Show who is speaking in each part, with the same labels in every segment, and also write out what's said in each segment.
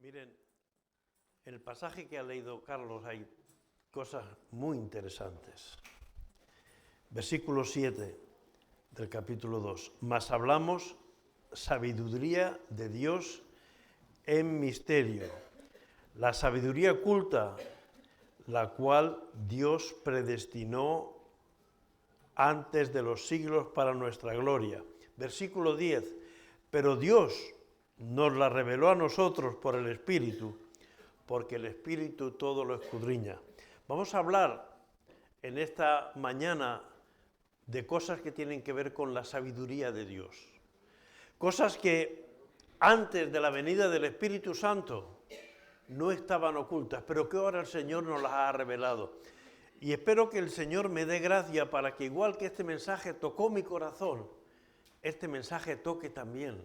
Speaker 1: Miren, en el pasaje que ha leído Carlos hay cosas muy interesantes. Versículo 7 del capítulo 2. Mas hablamos sabiduría de Dios en misterio, la sabiduría oculta, la cual Dios predestinó antes de los siglos para nuestra gloria. Versículo 10. Pero Dios nos la reveló a nosotros por el Espíritu, porque el Espíritu todo lo escudriña. Vamos a hablar en esta mañana de cosas que tienen que ver con la sabiduría de Dios. Cosas que antes de la venida del Espíritu Santo no estaban ocultas, pero que ahora el Señor nos las ha revelado. Y espero que el Señor me dé gracia para que, igual que este mensaje tocó mi corazón, este mensaje toque también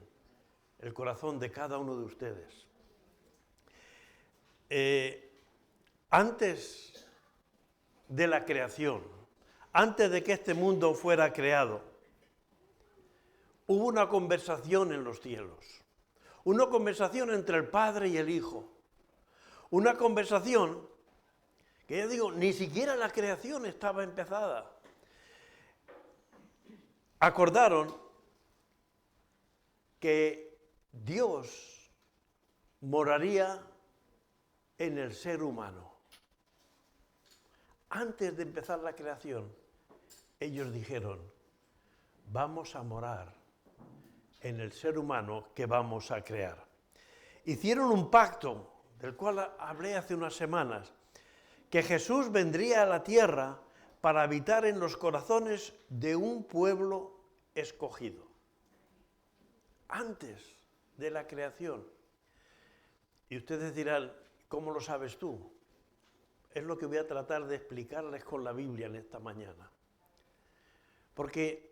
Speaker 1: el corazón de cada uno de ustedes. Antes de la creación, antes de que este mundo fuera creado, hubo una conversación en los cielos, una conversación entre el Padre y el Hijo, una conversación que, ya digo, ni siquiera la creación estaba empezada. Acordaron que Dios moraría en el ser humano. Antes de empezar la creación, ellos dijeron, vamos a morar en el ser humano que vamos a crear. Hicieron un pacto, del cual hablé hace unas semanas, que Jesús vendría a la tierra para habitar en los corazones de un pueblo escogido. Antes de la creación. Y ustedes dirán, ¿cómo lo sabes tú? Es lo que voy a tratar de explicarles con la Biblia en esta mañana. Porque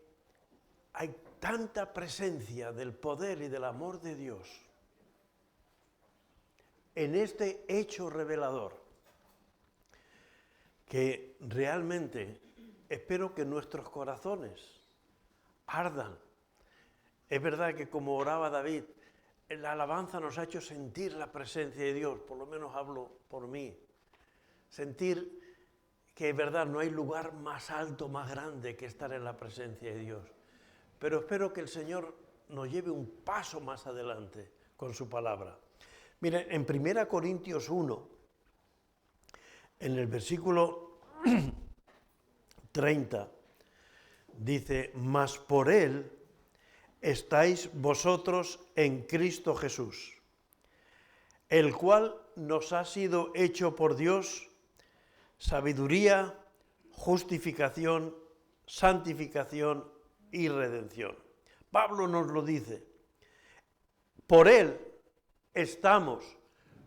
Speaker 1: hay tanta presencia del poder y del amor de Dios en este hecho revelador que realmente espero que nuestros corazones ardan. Es verdad que, como oraba David, la alabanza nos ha hecho sentir la presencia de Dios, por lo menos hablo por mí. Sentir que es verdad, no hay lugar más alto, más grande que estar en la presencia de Dios. Pero espero que el Señor nos lleve un paso más adelante con su palabra. Miren, en 1 Corintios 1, en el versículo 30, dice, mas por Él estáis vosotros en Cristo Jesús, el cual nos ha sido hecho por Dios sabiduría, justificación, santificación y redención. Pablo nos lo dice. Por Él estamos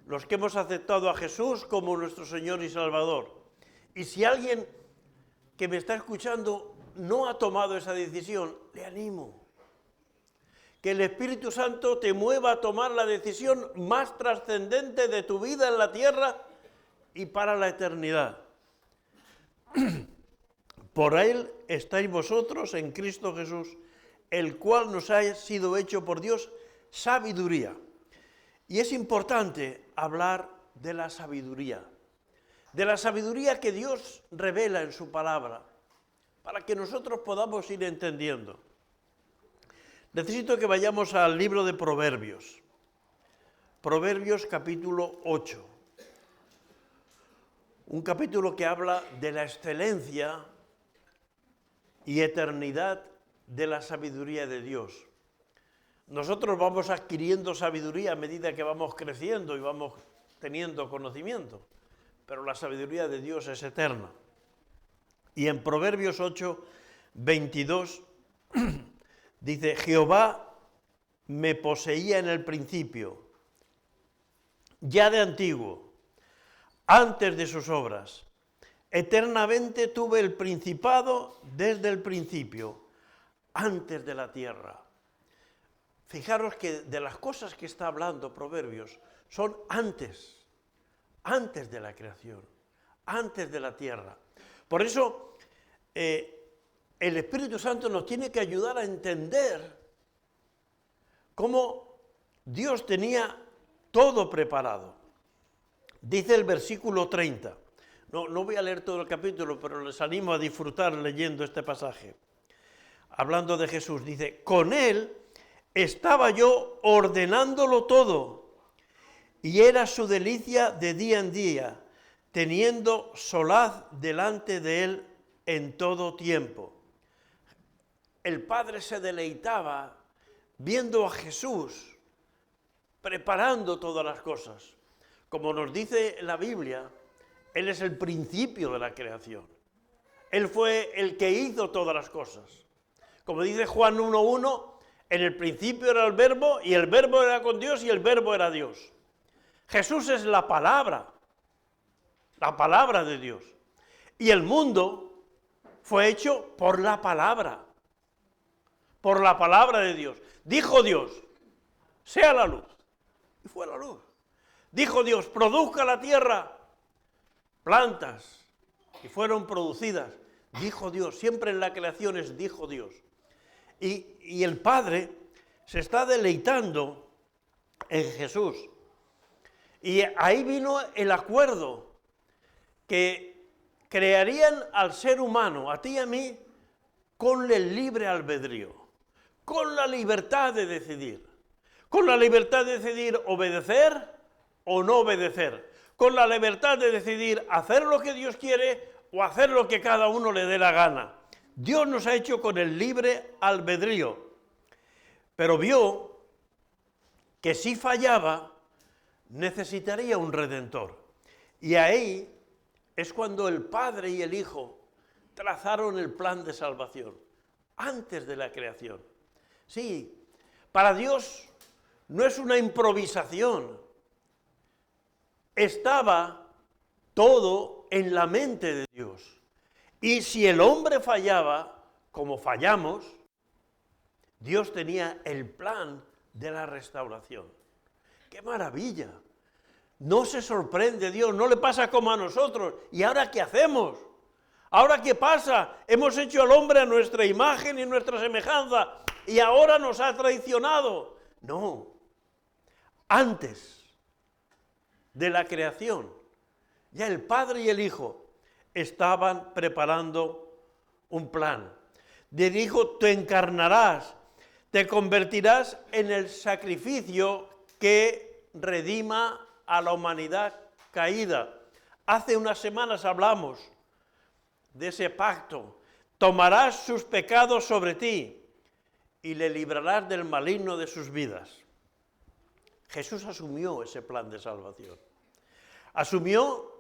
Speaker 1: los que hemos aceptado a Jesús como nuestro Señor y Salvador. Y si alguien que me está escuchando no ha tomado esa decisión, le animo. Que el Espíritu Santo te mueva a tomar la decisión más trascendente de tu vida en la tierra y para la eternidad. Por Él estáis vosotros en Cristo Jesús, el cual nos ha sido hecho por Dios sabiduría. Y es importante hablar de la sabiduría que Dios revela en su palabra, para que nosotros podamos ir entendiendo. Necesito que vayamos al libro de Proverbios. Proverbios capítulo 8. Un capítulo que habla de la excelencia y eternidad de la sabiduría de Dios. Nosotros vamos adquiriendo sabiduría a medida que vamos creciendo y vamos teniendo conocimiento, pero la sabiduría de Dios es eterna. Y en Proverbios 8, 22, dice, Jehová me poseía en el principio, ya de antiguo, antes de sus obras. Eternamente tuve el principado desde el principio, antes de la tierra. Fijaros que de las cosas que está hablando Proverbios son antes de la creación, antes de la tierra. Por eso el Espíritu Santo nos tiene que ayudar a entender cómo Dios tenía todo preparado. Dice el versículo 30. No voy a leer todo el capítulo, pero les animo a disfrutar leyendo este pasaje. Hablando de Jesús, dice, con él estaba yo ordenándolo todo, y era su delicia de día en día, teniendo solaz delante de él en todo tiempo. El Padre se deleitaba viendo a Jesús preparando todas las cosas. Como nos dice la Biblia, Él es el principio de la creación. Él fue el que hizo todas las cosas. Como dice Juan 1:1, en el principio era el Verbo, y el Verbo era con Dios, y el Verbo era Dios. Jesús es la palabra de Dios. Y el mundo fue hecho por la palabra de Dios. Dijo Dios, sea la luz, y fue la luz. Dijo Dios, produzca la tierra plantas, y fueron producidas. Dijo Dios, siempre en la creación dijo Dios. Y el Padre se está deleitando en Jesús. Y ahí vino el acuerdo que crearían al ser humano, a ti y a mí, con el libre albedrío, con la libertad de decidir, con la libertad de decidir obedecer o no obedecer, con la libertad de decidir hacer lo que Dios quiere o hacer lo que cada uno le dé la gana. Dios nos ha hecho con el libre albedrío, pero vio que si fallaba necesitaría un redentor. Y ahí es cuando el Padre y el Hijo trazaron el plan de salvación, antes de la creación. Sí, para Dios no es una improvisación. Estaba todo en la mente de Dios. Y si el hombre fallaba, como fallamos, Dios tenía el plan de la restauración. ¡Qué maravilla! No se sorprende Dios, no le pasa como a nosotros. ¿Y ahora qué hacemos? ¿Ahora qué pasa? Hemos hecho al hombre a nuestra imagen y nuestra semejanza y ahora nos ha traicionado. No, antes de la creación, ya el Padre y el Hijo estaban preparando un plan. Del Hijo te encarnarás, te convertirás en el sacrificio que redima a la humanidad caída. Hace unas semanas hablamos de ese pacto. Tomarás sus pecados sobre ti y le librarás del maligno de sus vidas. Jesús asumió ese plan de salvación. Asumió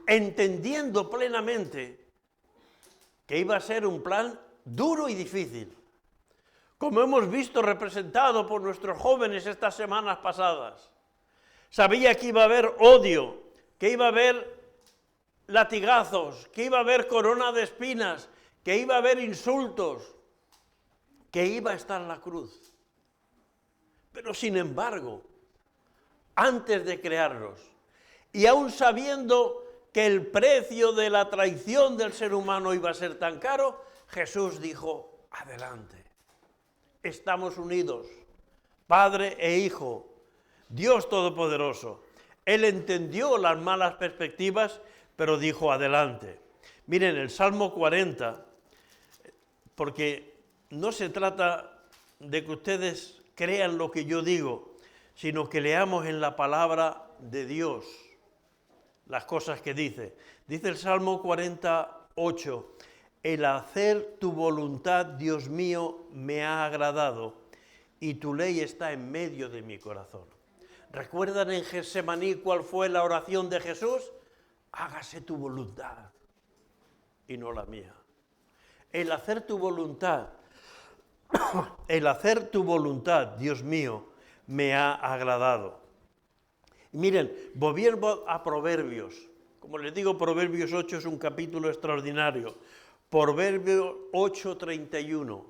Speaker 1: entendiendo plenamente que iba a ser un plan duro y difícil, como hemos visto representado por nuestros jóvenes estas semanas pasadas. Sabía que iba a haber odio, que iba a haber latigazos, que iba a haber corona de espinas, que iba a haber insultos, que iba a estar la cruz. Pero sin embargo, antes de crearlos, y aún sabiendo que el precio de la traición del ser humano iba a ser tan caro, Jesús dijo, adelante, estamos unidos, Padre e Hijo, Dios Todopoderoso. Él entendió las malas perspectivas, pero dijo, adelante. Miren, el Salmo 40, porque no se trata de que ustedes crean lo que yo digo, sino que leamos en la palabra de Dios las cosas que dice. Dice el Salmo 48, el hacer tu voluntad, Dios mío, me ha agradado, y tu ley está en medio de mi corazón. ¿Recuerdan en Getsemaní cuál fue la oración de Jesús? Hágase tu voluntad y no la mía. El hacer tu voluntad, Dios mío, me ha agradado. Miren, volviendo a Proverbios, como les digo, Proverbios 8 es un capítulo extraordinario. Proverbios 8:31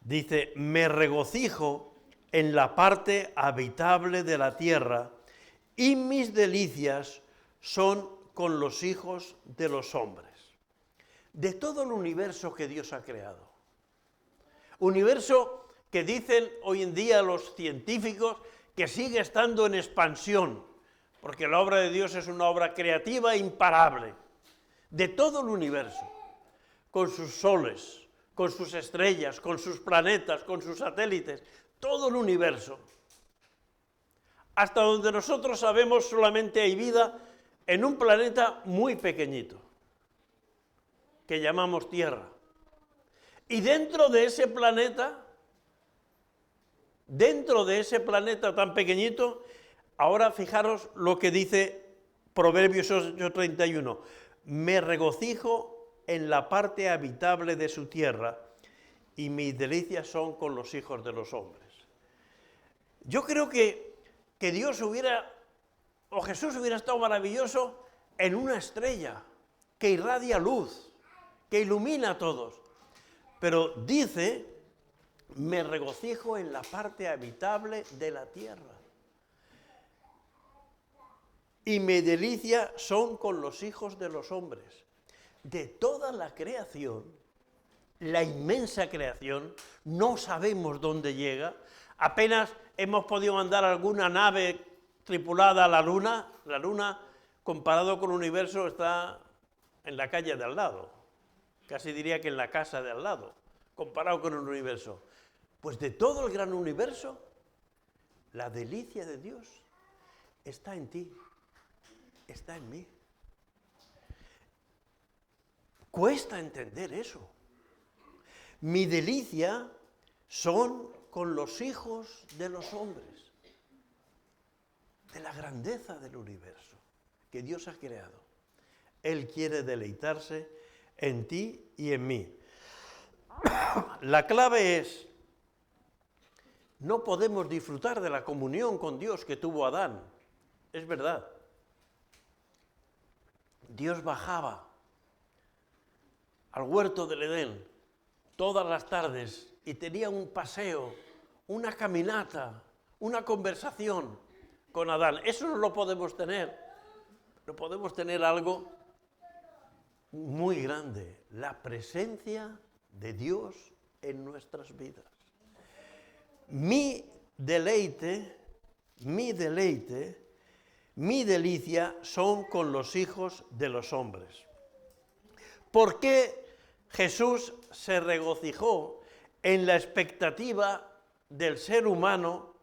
Speaker 1: dice, me regocijo en la parte habitable de la tierra y mis delicias son con los hijos de los hombres. De todo el universo que Dios ha creado, universo que dicen hoy en día los científicos que sigue estando en expansión, porque la obra de Dios es una obra creativa e imparable, de todo el universo, con sus soles, con sus estrellas, con sus planetas, con sus satélites, todo el universo. Hasta donde nosotros sabemos solamente hay vida en un planeta muy pequeñito, que llamamos Tierra. Y dentro de ese planeta tan pequeñito, ahora fijaros lo que dice Proverbios 8:31, me regocijo en la parte habitable de su tierra y mis delicias son con los hijos de los hombres. Yo creo que Dios o Jesús hubiera estado maravilloso en una estrella que irradia luz, que ilumina a todos. Pero dice, me regocijo en la parte habitable de la tierra. Y mi delicia son con los hijos de los hombres. De toda la creación, la inmensa creación, no sabemos dónde llega. Apenas hemos podido mandar alguna nave tripulada a la Luna. La Luna, comparado con el universo, está en la calle de al lado. Casi diría que en la casa de al lado, comparado con el universo. Pues de todo el gran universo, la delicia de Dios está en ti, está en mí. Cuesta entender eso. Mi delicia son con los hijos de los hombres, de la grandeza del universo que Dios ha creado. Él quiere deleitarse en ti y en mí. La clave es, no podemos disfrutar de la comunión con Dios que tuvo Adán. Es verdad. Dios bajaba al huerto del Edén todas las tardes y tenía un paseo, una caminata, una conversación con Adán. Eso no lo podemos tener. No podemos tener algo muy grande, la presencia de Dios en nuestras vidas. Mi deleite, mi delicia son con los hijos de los hombres. ¿Por qué Jesús se regocijó en la expectativa del ser humano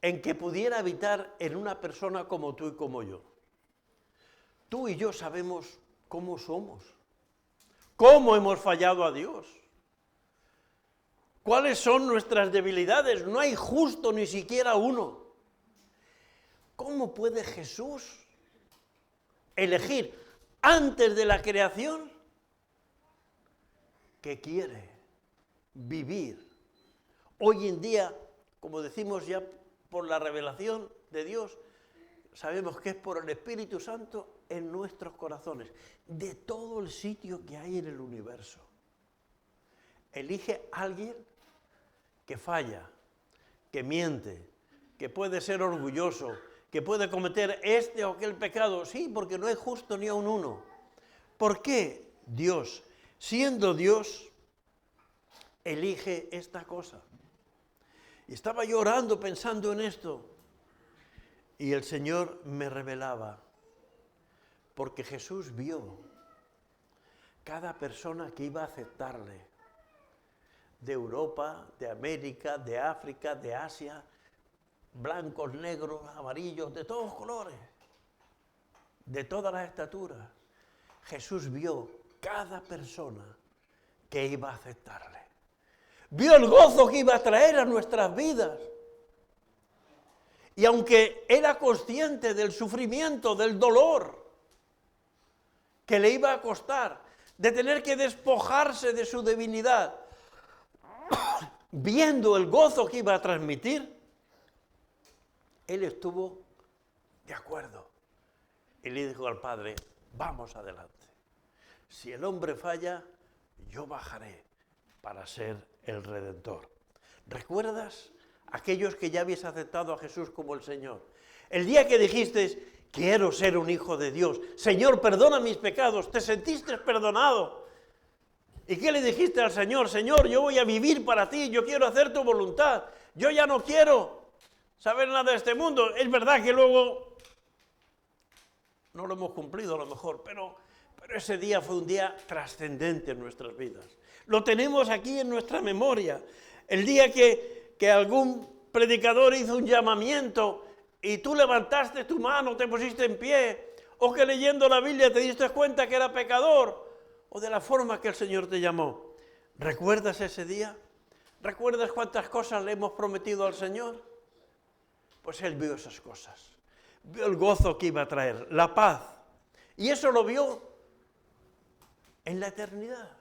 Speaker 1: en que pudiera habitar en una persona como tú y como yo? Tú y yo sabemos cómo somos, cómo hemos fallado a Dios, cuáles son nuestras debilidades. No hay justo ni siquiera uno. ¿Cómo puede Jesús elegir antes de la creación que quiere vivir? Hoy en día, como decimos ya por la revelación de Dios, sabemos que es por el Espíritu Santo en nuestros corazones, de todo el sitio que hay en el universo. Elige a alguien que falla, que miente, que puede ser orgulloso, que puede cometer este o aquel pecado. Sí, porque no es justo ni aun uno. ¿Por qué Dios, siendo Dios, elige esta cosa? Y estaba yo orando pensando en esto, y el Señor me revelaba, porque Jesús vio cada persona que iba a aceptarle, de Europa, de América, de África, de Asia, blancos, negros, amarillos, de todos colores, de todas las estaturas. Jesús vio cada persona que iba a aceptarle. Vio el gozo que iba a traer a nuestras vidas. Y aunque era consciente del sufrimiento, del dolor que le iba a costar, de tener que despojarse de su divinidad, viendo el gozo que iba a transmitir, él estuvo de acuerdo. Y le dijo al Padre, vamos adelante. Si el hombre falla, yo bajaré para ser el Redentor. ¿Recuerdas aquellos que ya habéis aceptado a Jesús como el Señor? El día que dijiste, quiero ser un hijo de Dios, Señor, perdona mis pecados, te sentiste perdonado. ¿Y qué le dijiste al Señor? Señor, yo voy a vivir para ti, yo quiero hacer tu voluntad, yo ya no quiero saber nada de este mundo. Es verdad que luego no lo hemos cumplido a lo mejor, pero ese día fue un día trascendente en nuestras vidas. Lo tenemos aquí en nuestra memoria. El día que algún predicador hizo un llamamiento y tú levantaste tu mano, te pusiste en pie, o que leyendo la Biblia te diste cuenta que era pecador, o de la forma que el Señor te llamó. ¿Recuerdas ese día? ¿Recuerdas cuántas cosas le hemos prometido al Señor? Pues Él vio esas cosas, vio el gozo que iba a traer, la paz, y eso lo vio en la eternidad,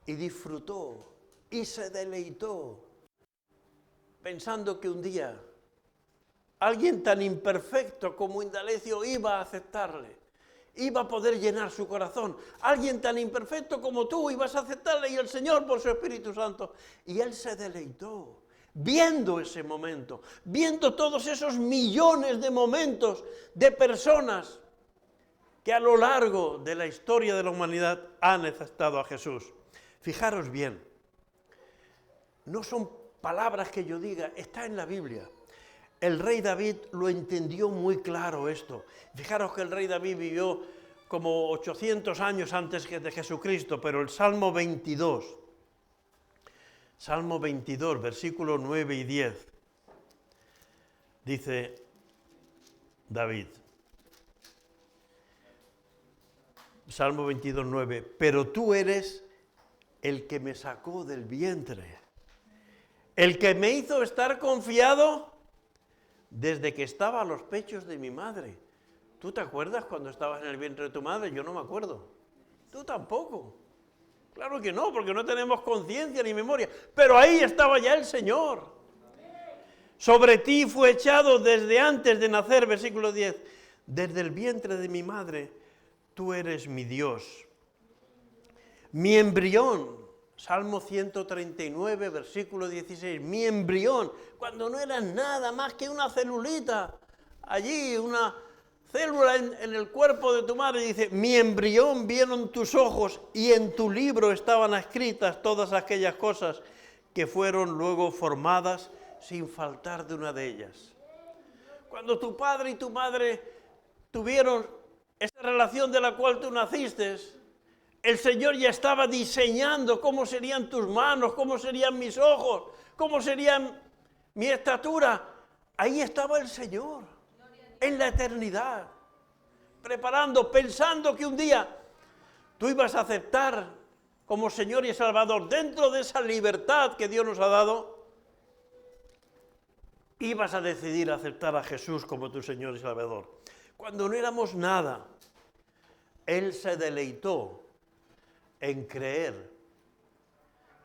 Speaker 1: y disfrutó, y se deleitó, pensando que un día alguien tan imperfecto como Indalecio iba a aceptarle, iba a poder llenar su corazón. Alguien tan imperfecto como tú ibas a aceptarle, y el Señor por su Espíritu Santo. Y él se deleitó viendo ese momento, viendo todos esos millones de momentos de personas que a lo largo de la historia de la humanidad han aceptado a Jesús. Fijaros bien, no son palabras que yo diga, está en la Biblia. El rey David lo entendió muy claro esto. Fijaros que el rey David vivió como 800 años antes de Jesucristo, pero el Salmo 22, versículos 9 y 10, dice David, Salmo 22, 9, pero tú eres el que me sacó del vientre, el que me hizo estar confiado desde que estaba a los pechos de mi madre. ¿Tú te acuerdas cuando estabas en el vientre de tu madre? Yo no me acuerdo. Tú tampoco. Claro que no, porque no tenemos conciencia ni memoria. Pero ahí estaba ya el Señor. Sobre ti fue echado desde antes de nacer, versículo 10. Desde el vientre de mi madre, tú eres mi Dios. Mi embrión. Salmo 139, versículo 16, mi embrión, cuando no era nada más que una celulita, allí una célula en el cuerpo de tu madre, dice, mi embrión vieron tus ojos y en tu libro estaban escritas todas aquellas cosas que fueron luego formadas sin faltar de una de ellas. Cuando tu padre y tu madre tuvieron esa relación de la cual tú naciste, el Señor ya estaba diseñando cómo serían tus manos, cómo serían mis ojos, cómo serían mi estatura. Ahí estaba el Señor, en la eternidad, preparando, pensando que un día tú ibas a aceptar como Señor y Salvador, dentro de esa libertad que Dios nos ha dado, ibas a decidir aceptar a Jesús como tu Señor y Salvador. Cuando no éramos nada, Él se deleitó en creer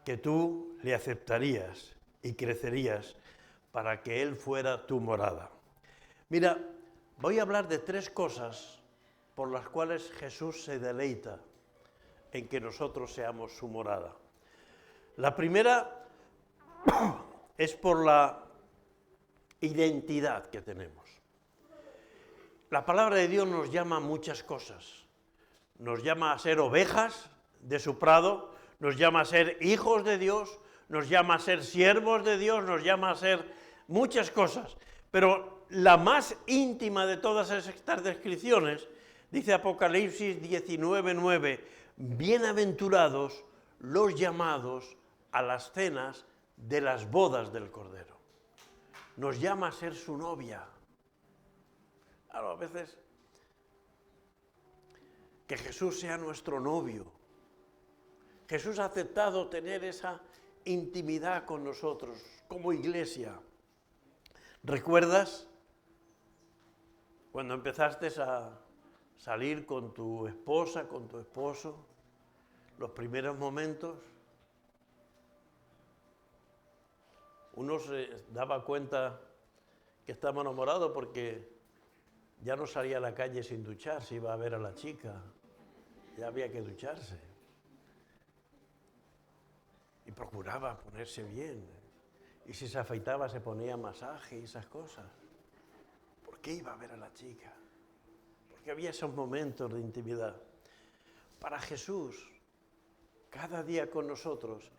Speaker 1: que tú le aceptarías y crecerías para que Él fuera tu morada. Mira, voy a hablar de 3 cosas por las cuales Jesús se deleita en que nosotros seamos su morada. La primera es por la identidad que tenemos. La palabra de Dios nos llama a muchas cosas. Nos llama a ser ovejas de su prado, nos llama a ser hijos de Dios, nos llama a ser siervos de Dios, nos llama a ser muchas cosas. Pero la más íntima de todas estas descripciones, dice Apocalipsis 19:9, bienaventurados los llamados a las cenas de las bodas del Cordero. Nos llama a ser su novia. Claro, a veces que Jesús sea nuestro novio. Jesús ha aceptado tener esa intimidad con nosotros como iglesia. ¿Recuerdas cuando empezaste a salir con tu esposa, con tu esposo, los primeros momentos? Uno se daba cuenta que estaba enamorado porque ya no salía a la calle sin ducharse, iba a ver a la chica, ya había que ducharse. Y procuraba ponerse bien. Y si se afeitaba se ponía masaje y esas cosas. ¿Por qué iba a ver a la chica? Porque había esos momentos de intimidad. Para Jesús, cada día con nosotros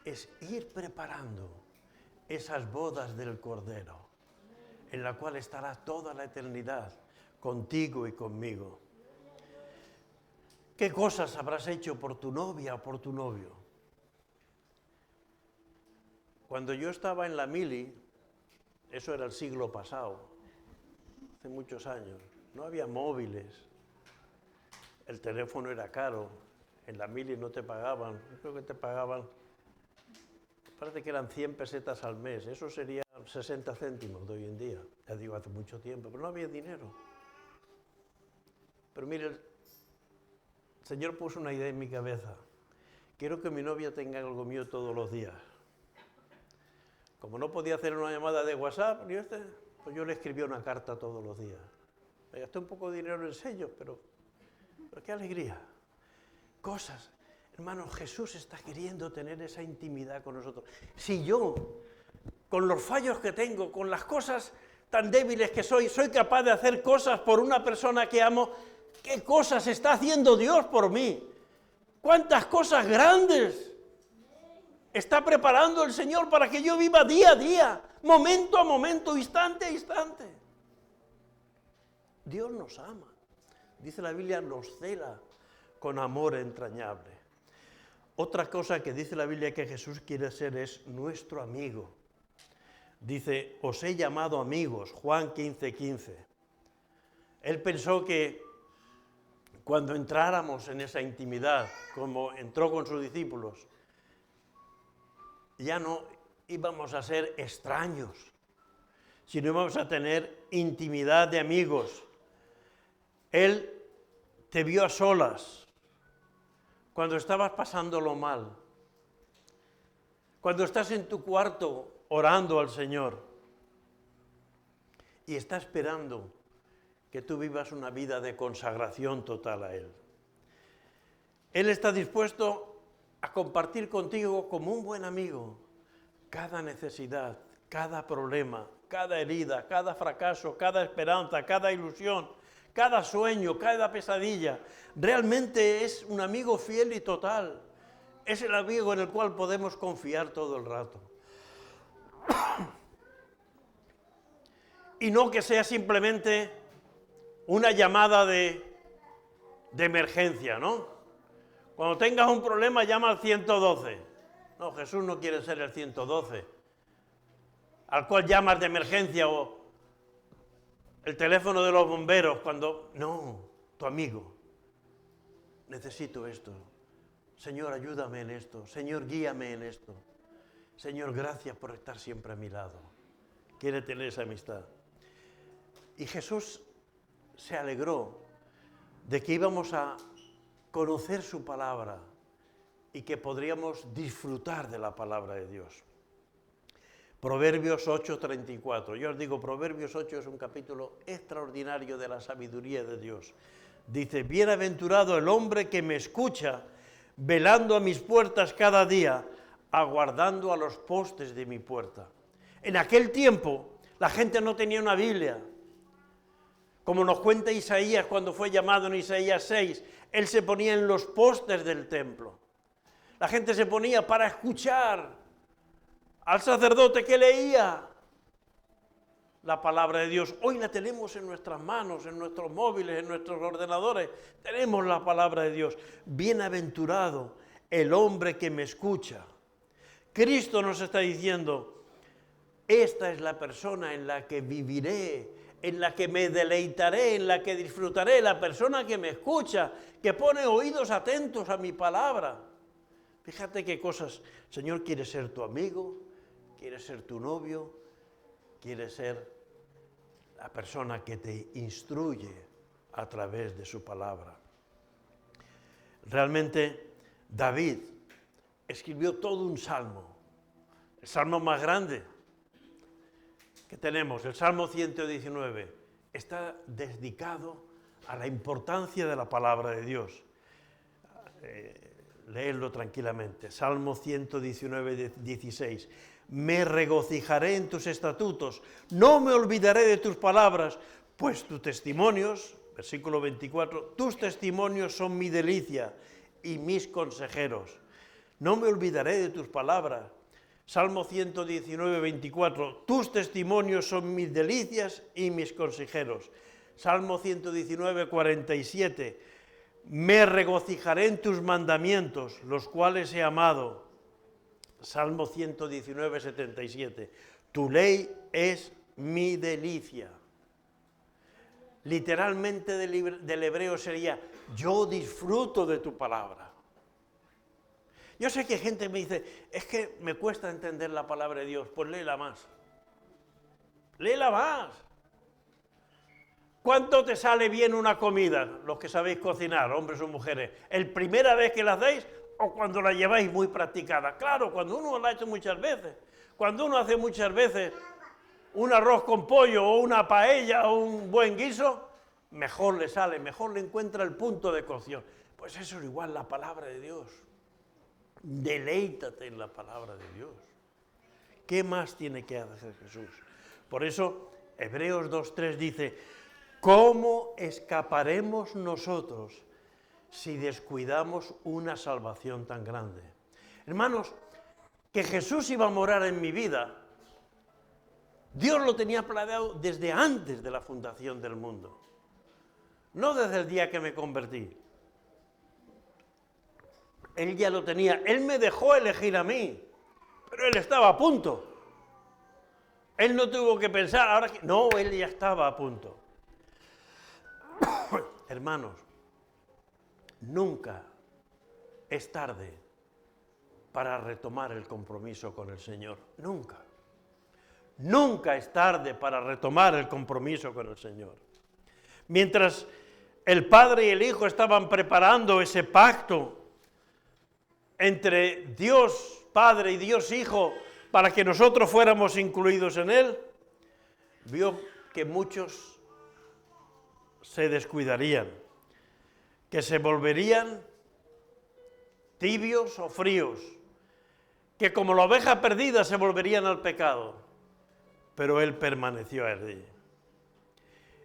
Speaker 1: es ir preparando esas bodas del Cordero, en la cual estará toda la eternidad contigo y conmigo. ¿Qué cosas habrás hecho por tu novia o por tu novio? Cuando yo estaba en la mili, eso era el siglo pasado, hace muchos años, no había móviles, el teléfono era caro, en la mili no te pagaban, creo que te pagaban, parece que eran 100 pesetas al mes, eso sería 60 céntimos de hoy en día, ya digo, hace mucho tiempo, pero no había dinero. Pero mire, el Señor puso una idea en mi cabeza, quiero que mi novia tenga algo mío todos los días. Como no podía hacer una llamada de WhatsApp, pues yo le escribía una carta todos los días. Me gasté un poco de dinero en sellos, pero qué alegría. Cosas. Hermano, Jesús está queriendo tener esa intimidad con nosotros. Si yo, con los fallos que tengo, con las cosas tan débiles que soy capaz de hacer cosas por una persona que amo, ¿qué cosas está haciendo Dios por mí? ¿Cuántas cosas grandes está preparando el Señor para que yo viva día a día, momento a momento, instante a instante? Dios nos ama. Dice la Biblia, nos cela con amor entrañable. Otra cosa que dice la Biblia que Jesús quiere ser es nuestro amigo. Dice, os he llamado amigos, Juan 15:15. Él pensó que cuando entráramos en esa intimidad, como entró con sus discípulos, ya no íbamos a ser extraños, sino íbamos a tener intimidad de amigos. Él te vio a solas, cuando estabas pasándolo mal, cuando estás en tu cuarto orando al Señor y está esperando que tú vivas una vida de consagración total a Él. Él está dispuesto a compartir contigo como un buen amigo cada necesidad, cada problema, cada herida, cada fracaso, cada esperanza, cada ilusión, cada sueño, cada pesadilla. Realmente es un amigo fiel y total. Es el amigo en el cual podemos confiar todo el rato. Y no que sea simplemente una llamada de emergencia, ¿no? Cuando tengas un problema, llama al 112. No, Jesús no quiere ser el 112, al cual llamas de emergencia, o el teléfono de los bomberos cuando... No, tu amigo. Necesito esto. Señor, ayúdame en esto. Señor, guíame en esto. Señor, gracias por estar siempre a mi lado. Quiere tener esa amistad. Y Jesús se alegró de que íbamos a conocer su palabra y que podríamos disfrutar de la palabra de Dios. Proverbios 8:34. Yo os digo, Proverbios 8 es un capítulo extraordinario de la sabiduría de Dios. Dice, bienaventurado el hombre que me escucha, velando a mis puertas cada día, aguardando a los postes de mi puerta. En aquel tiempo, la gente no tenía una Biblia. Como nos cuenta Isaías cuando fue llamado en Isaías 6, él se ponía en los postes del templo. La gente se ponía para escuchar al sacerdote que leía la palabra de Dios. Hoy la tenemos en nuestras manos, en nuestros móviles, en nuestros ordenadores. Tenemos la palabra de Dios. Bienaventurado el hombre que me escucha. Cristo nos está diciendo, esta es la persona en la que viviré, en la que me deleitaré, en la que disfrutaré, la persona que me escucha, que pone oídos atentos a mi palabra. Fíjate qué cosas. El Señor quiere ser tu amigo, quiere ser tu novio, quiere ser la persona que te instruye a través de su palabra. Realmente David escribió todo un salmo, el salmo más grande que tenemos, el Salmo 119, está dedicado a la importancia de la palabra de Dios. Leedlo tranquilamente. Salmo 119, 16. Me regocijaré en tus estatutos, no me olvidaré de tus palabras, pues tus testimonios, versículo 24, tus testimonios son mi delicia y mis consejeros. No me olvidaré de tus palabras. Salmo 119, 24. Tus testimonios son mis delicias y mis consejeros. Salmo 119, 47. Me regocijaré en tus mandamientos, los cuales he amado. Salmo 119, 77. Tu ley es mi delicia. Literalmente del hebreo sería, yo disfruto de tu palabra. Yo sé que gente me dice, es que me cuesta entender la palabra de Dios. Pues léela más. Léela más. ¿Cuánto te sale bien una comida? Los que sabéis cocinar, hombres o mujeres. ¿El primera vez que la hacéis o cuando la lleváis muy practicada? Claro, cuando uno la ha hecho muchas veces. Cuando uno hace muchas veces un arroz con pollo o una paella o un buen guiso, mejor le sale, mejor le encuentra el punto de cocción. Pues eso es igual la palabra de Dios. Deleítate en la palabra de Dios. ¿Qué más tiene que hacer Jesús? Por eso Hebreos 2:3 dice, ¿cómo escaparemos nosotros si descuidamos una salvación tan grande? Hermanos, que Jesús iba a morar en mi vida, Dios lo tenía planeado desde antes de la fundación del mundo, no desde el día que me convertí. Él ya lo tenía, Él me dejó elegir a mí, pero Él estaba a punto. Él no tuvo que pensar, ahora que... No, Él ya estaba a punto. Hermanos, nunca es tarde para retomar el compromiso con el Señor. Nunca. Nunca es tarde para retomar el compromiso con el Señor. Mientras el Padre y el Hijo estaban preparando ese pacto entre Dios Padre y Dios Hijo para que nosotros fuéramos incluidos en Él, vio que muchos se descuidarían, que se volverían tibios o fríos, que como la oveja perdida se volverían al pecado, pero Él permaneció allí.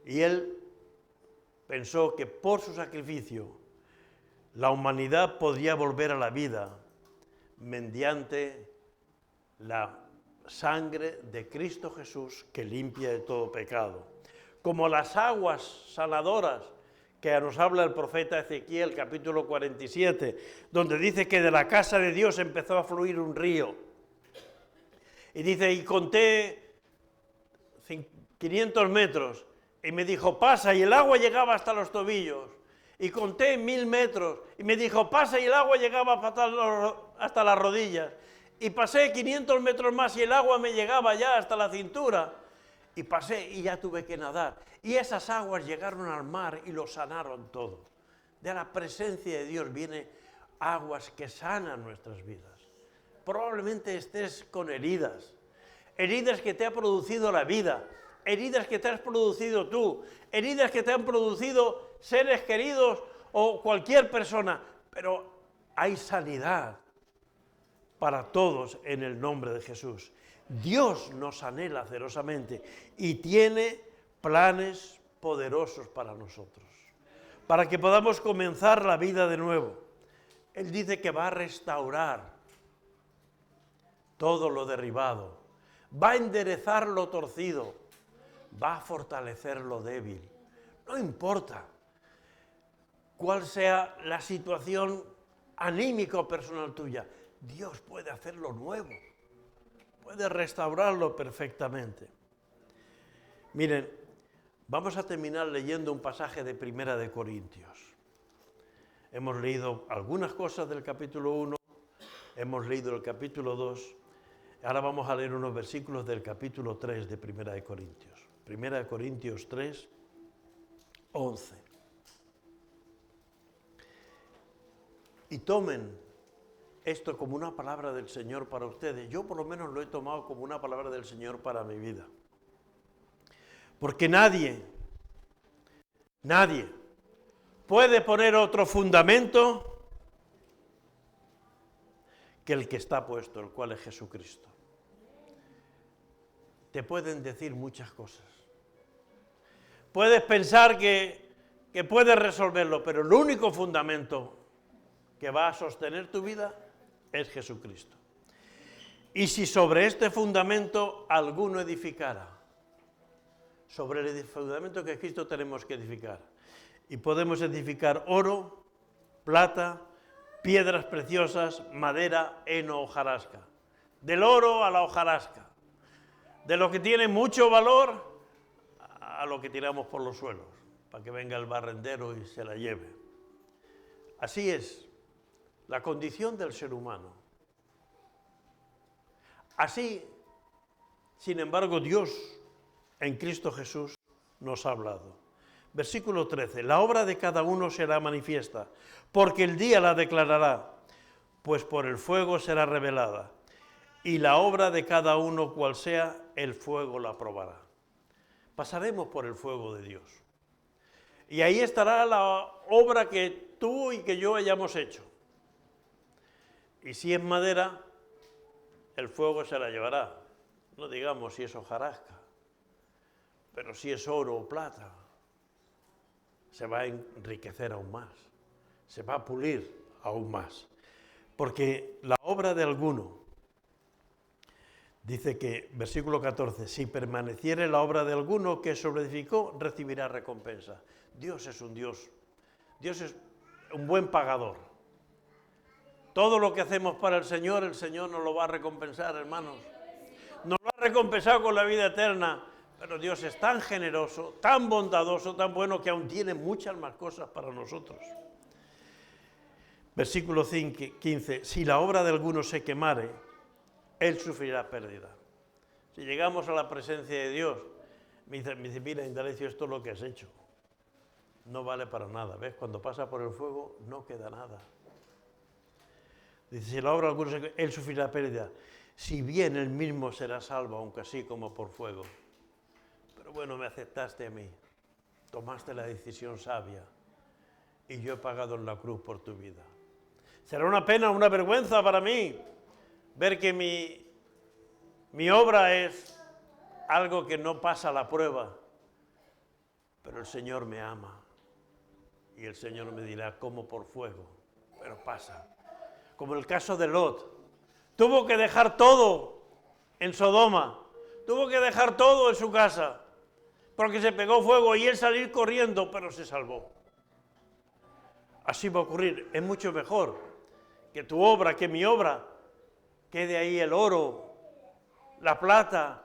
Speaker 1: Y Él pensó que por su sacrificio la humanidad podría volver a la vida mediante la sangre de Cristo Jesús que limpia de todo pecado. Como las aguas sanadoras que nos habla el profeta Ezequiel, capítulo 47, donde dice que de la casa de Dios empezó a fluir un río. Y dice, y conté 500 metros, y me dijo, pasa, y el agua llegaba hasta los tobillos. Y conté 1000 metros, y me dijo, pasa, y el agua llegaba hasta las rodillas. Y pasé 500 metros más, y el agua me llegaba ya hasta la cintura. Y pasé, y ya tuve que nadar. Y esas aguas llegaron al mar, y lo sanaron todo. De la presencia de Dios vienen aguas que sanan nuestras vidas. Probablemente estés con heridas, heridas que te ha producido la vida, heridas que te has producido tú, heridas que te han producido seres queridos o cualquier persona, pero hay sanidad para todos en el nombre de Jesús. Dios nos anhela celosamente y tiene planes poderosos para nosotros, para que podamos comenzar la vida de nuevo. Él dice que va a restaurar todo lo derribado, va a enderezar lo torcido, va a fortalecer lo débil. No importa cuál sea la situación anímica o personal tuya, Dios puede hacerlo nuevo, puede restaurarlo perfectamente. Miren, vamos a terminar leyendo un pasaje de Primera de Corintios. Hemos leído algunas cosas del capítulo 1, hemos leído el capítulo 2, ahora vamos a leer unos versículos del capítulo 3 de Primera de Corintios. Primera de Corintios 3, 11. Y tomen esto como una palabra del Señor para ustedes. Yo por lo menos lo he tomado como una palabra del Señor para mi vida. Porque nadie puede poner otro fundamento que el que está puesto, el cual es Jesucristo. Te pueden decir muchas cosas. Puedes pensar que puedes resolverlo, pero el único fundamento que va a sostener tu vida es Jesucristo. Y si sobre este fundamento alguno edificara, sobre el fundamento que Cristo tenemos que edificar, y podemos edificar oro, plata, piedras preciosas, madera, heno, hojarasca. Del oro a la hojarasca. De lo que tiene mucho valor a lo que tiramos por los suelos, para que venga el barrendero y se la lleve. Así es la condición del ser humano. Así, sin embargo, Dios en Cristo Jesús nos ha hablado. Versículo 13, la obra de cada uno será manifiesta, porque el día la declarará, pues por el fuego será revelada, y la obra de cada uno, cual sea, el fuego la probará. Pasaremos por el fuego de Dios. Y ahí estará la obra que tú y que yo hayamos hecho. Y si es madera, el fuego se la llevará. No digamos si es hojarasca, pero si es oro o plata, se va a enriquecer aún más, se va a pulir aún más. Porque la obra de alguno, dice que, versículo 14, si permaneciere la obra de alguno que sobreedificó, recibirá recompensa. Dios es un Dios es un buen pagador. Todo lo que hacemos para el Señor nos lo va a recompensar, hermanos. Nos lo ha recompensado con la vida eterna, pero Dios es tan generoso, tan bondadoso, tan bueno, que aún tiene muchas más cosas para nosotros. Versículo 15, si la obra de alguno se quemare, él sufrirá pérdida. Si llegamos a la presencia de Dios, me dice, mira, Indalecio, esto es lo que has hecho. No vale para nada, ¿ves? Cuando pasa por el fuego no queda nada. Dice, si la obra de alguno se quemare, él sufrirá pérdida. Si bien él mismo será salvo, aunque así como por fuego. Pero bueno, me aceptaste a mí, tomaste la decisión sabia y yo he pagado en la cruz por tu vida. Será una pena, una vergüenza para mí ver que mi obra es algo que no pasa la prueba, pero el Señor me ama y el Señor me dirá, como por fuego, pero pasa. Como el caso de Lot, tuvo que dejar todo en Sodoma, tuvo que dejar todo en su casa, porque se pegó fuego y él salir corriendo, pero se salvó. Así va a ocurrir, es mucho mejor que tu obra, que mi obra, quede ahí el oro, la plata,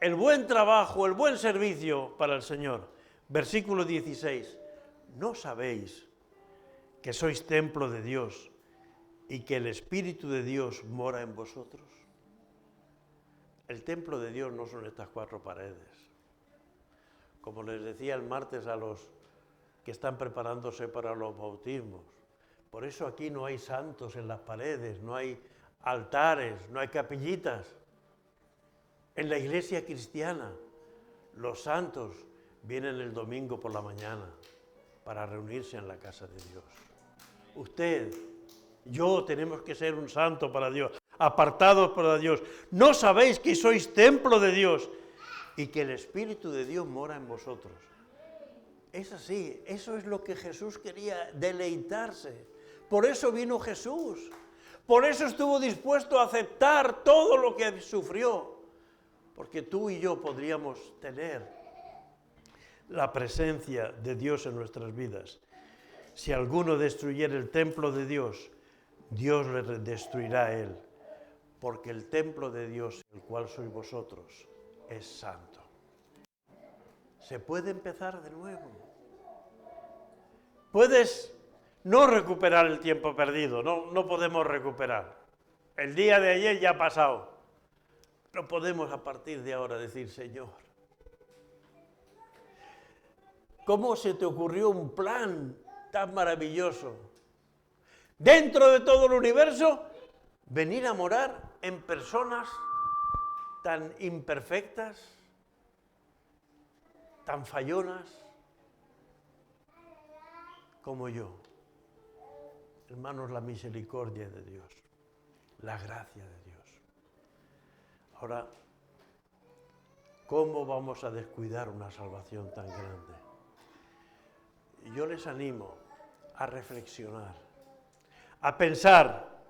Speaker 1: el buen trabajo, el buen servicio para el Señor. Versículo 16, ¿no sabéis que sois templo de Dios y que el Espíritu de Dios mora en vosotros? El templo de Dios no son estas cuatro paredes. Como les decía el martes a los que están preparándose para los bautismos, por eso aquí no hay santos en las paredes, no hay altares, no hay capillitas. En la iglesia cristiana, los santos vienen el domingo por la mañana para reunirse en la casa de Dios. Usted, yo tenemos que ser un santo para Dios, apartados para Dios. ¿No sabéis que sois templo de Dios y que el Espíritu de Dios mora en vosotros? Es así, eso es lo que Jesús quería, deleitarse. Por eso vino Jesús, por eso estuvo dispuesto a aceptar todo lo que sufrió, porque tú y yo podríamos tener la presencia de Dios en nuestras vidas. Si alguno destruyera el templo de Dios, Dios le destruirá a él, porque el templo de Dios, el cual sois vosotros, es santo. Se puede empezar de nuevo. Puedes no recuperar el tiempo perdido, no podemos recuperar. El día de ayer ya ha pasado. No podemos a partir de ahora decir, Señor, ¿cómo se te ocurrió un plan tan maravilloso? Dentro de todo el universo, venir a morar en personas tan imperfectas, tan fallonas como yo. Hermanos, la misericordia de Dios, la gracia de Dios. Ahora, ¿cómo vamos a descuidar una salvación tan grande? Yo les animo a reflexionar, a pensar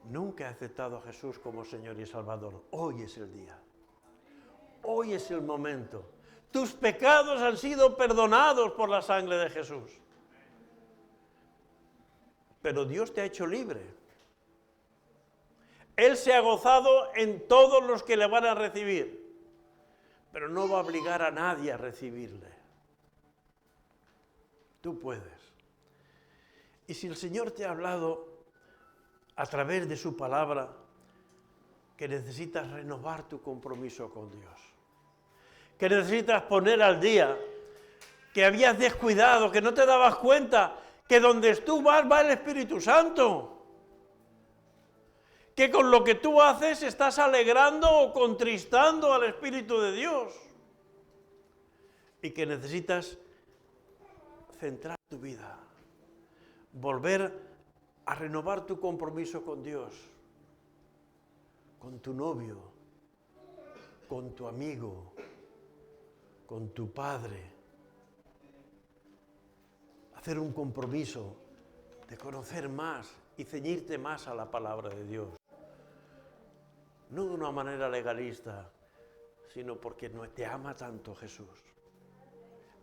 Speaker 1: nunca he aceptado a Jesús como Señor y Salvador, hoy es el día. Hoy es el momento. Tus pecados han sido perdonados por la sangre de Jesús. Pero Dios te ha hecho libre. Él se ha gozado en todos los que le van a recibir, pero no va a obligar a nadie a recibirle. Tú puedes. Y si el Señor te ha hablado a través de su palabra, que necesitas renovar tu compromiso con Dios, que necesitas poner al día, que habías descuidado, que no te dabas cuenta, que donde tú vas, va el Espíritu Santo, que con lo que tú haces estás alegrando o contristando al Espíritu de Dios, y que necesitas centrar tu vida, volver a renovar tu compromiso con Dios, con tu novio, con tu amigo, con tu padre. Hacer un compromiso de conocer más y ceñirte más a la palabra de Dios. No de una manera legalista, sino porque no te ama tanto Jesús.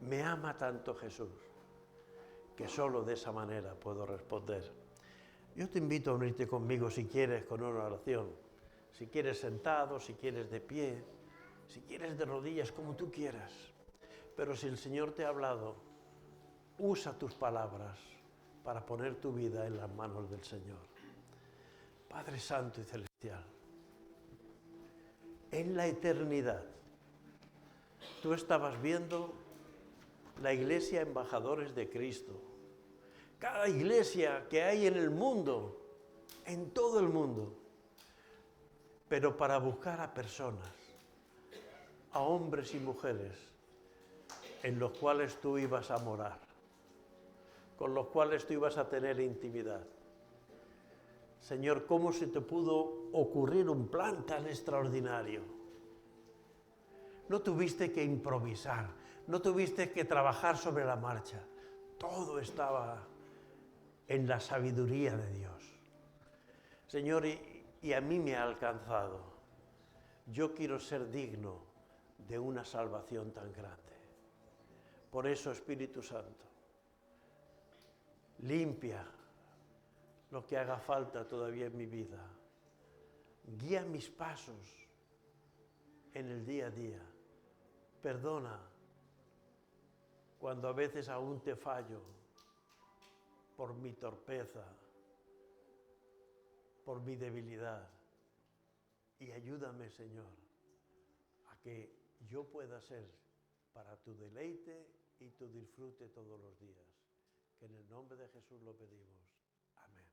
Speaker 1: Me ama tanto Jesús, que solo de esa manera puedo responder. Yo te invito a unirte conmigo si quieres con una oración. Si quieres sentado, si quieres de pie, si quieres de rodillas, como tú quieras. Pero si el Señor te ha hablado, usa tus palabras para poner tu vida en las manos del Señor. Padre Santo y Celestial, en la eternidad, tú estabas viendo la iglesia embajadores de Cristo. Cada iglesia que hay en el mundo, en todo el mundo, pero para buscar a personas, a hombres y mujeres, en los cuales tú ibas a morar, con los cuales tú ibas a tener intimidad. Señor, ¿cómo se te pudo ocurrir un plan tan extraordinario? No tuviste que improvisar, no tuviste que trabajar sobre la marcha. Todo estaba en la sabiduría de Dios. Señor, y a mí me ha alcanzado. Yo quiero ser digno de una salvación tan grande. Por eso, Espíritu Santo, limpia lo que haga falta todavía en mi vida. Guía mis pasos en el día a día. Perdona cuando a veces aún te fallo por mi torpeza, por mi debilidad. Y ayúdame, Señor, a que yo pueda ser para tu deleite y tu disfrute todos los días. Que en el nombre de Jesús lo pedimos. Amén.